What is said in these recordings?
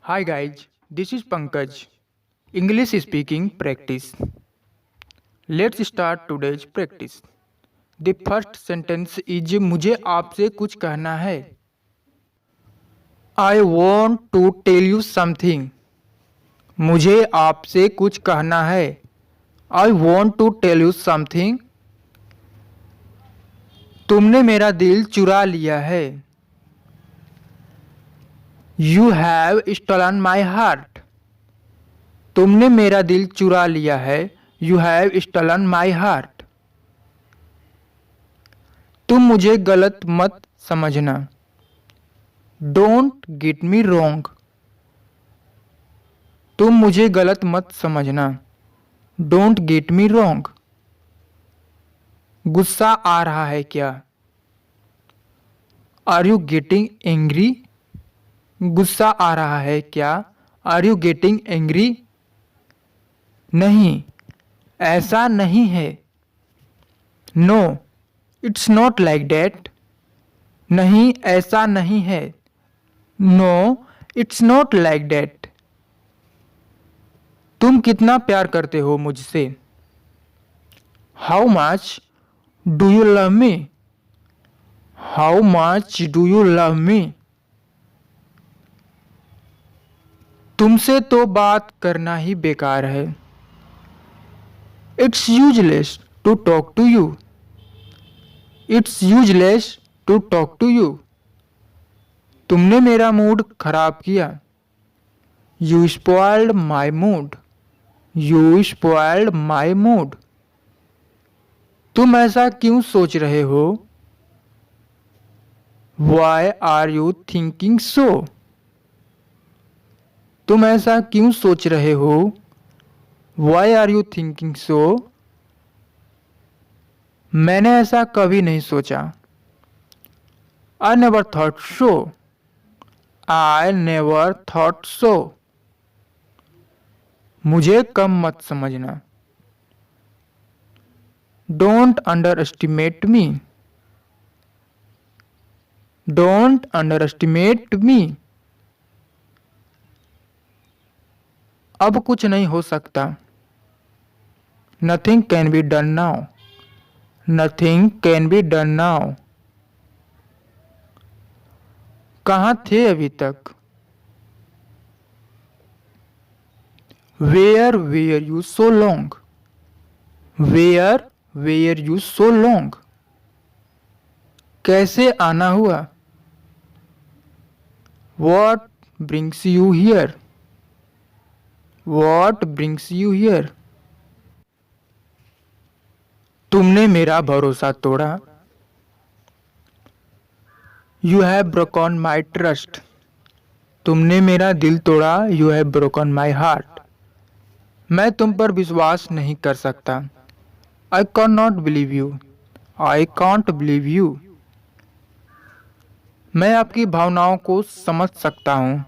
Hi guys, this is Pankaj. English speaking practice. Let's start today's practice. The first sentence is मुझे आपसे कुछ कहना है. I want to tell you something. मुझे आपसे कुछ कहना है. I want to tell you something. तुमने मेरा दिल चुरा लिया है. You have stolen my heart. तुमने मेरा दिल चुरा लिया है. You have stolen my heart. तुम मुझे गलत मत समझना. Don't get me wrong. तुम मुझे गलत मत समझना. Don't get me wrong. गुस्सा आ रहा है क्या? Are you getting angry? गुस्सा आ रहा है क्या? Are you getting angry? नहीं, ऐसा नहीं है. No, it's not like that. नहीं, ऐसा नहीं है. No, it's not like that. तुम कितना प्यार करते हो मुझसे? How much do you love me? How much do you love me? तुमसे तो बात करना ही बेकार है. It's useless to talk to you. It's useless to talk to you. तुमने मेरा मूड खराब किया. You spoiled my mood. You spoiled my mood. तुम ऐसा क्यों सोच रहे हो? Why are you thinking so? तुम ऐसा क्यों सोच रहे हो? Why are you thinking so? मैंने ऐसा कभी नहीं सोचा. I never thought so. I never thought so. मुझे कम मत समझना. Don't underestimate me. Don't underestimate me. अब कुछ नहीं हो सकता. Nothing can be done now. Nothing can be done now. कहाँ थे अभी तक? Where were you so long? Where were you so long? कैसे आना हुआ? What brings you here? What brings you here? तुमने मेरा भरोसा तोड़ा. You have broken my trust. तुमने मेरा दिल तोड़ा. You have broken my heart. मैं तुम पर विश्वास नहीं कर सकता. I cannot believe you. I can't believe you. मैं आपकी भावनाओं को समझ सकता हूँ.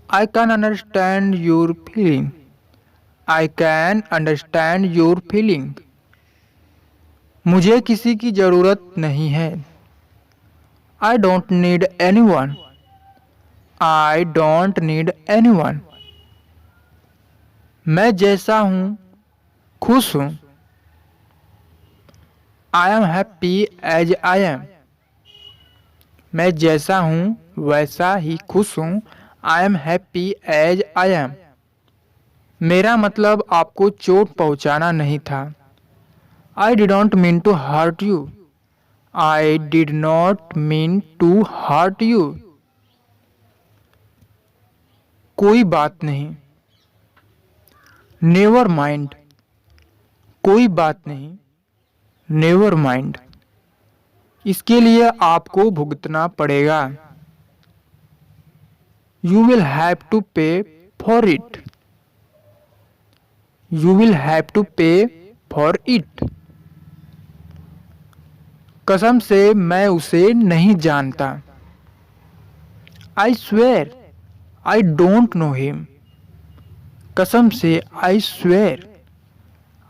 I can understand your feeling. I can understand your feeling. मुझे किसी की ज़रूरत नहीं है. I don't need anyone. I don't need anyone. मैं जैसा हूँ खुश हूँ. I am happy as I am. मैं जैसा हूँ वैसा ही खुश हूँ. I am happy as I am. मेरा मतलब आपको चोट पहुँचाना नहीं था. I didn't mean to hurt you. I did not mean to hurt you. कोई बात नहीं. Never mind. कोई बात नहीं. Never mind. इसके लिए आपको भुगतना पड़ेगा. You will have to pay for it. You will have to pay for it. कसम से मैं उसे नहीं जानता. I swear I don't know him. कसम से I swear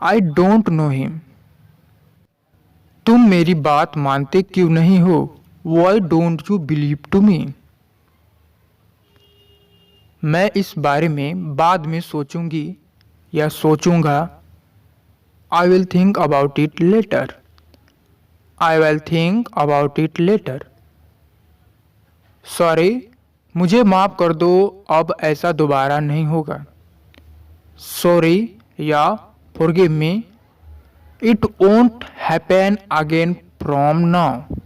I don't know him. तुम मेरी बात मानते क्यों नहीं हो? Why don't you believe to me? मैं इस बारे में बाद में सोचूंगी या सोचूंगा। I will think about it later. I will think about it later. Sorry, मुझे माफ़ कर दो, अब ऐसा दोबारा नहीं होगा। सॉरी या forgive me, it won't happen again from now.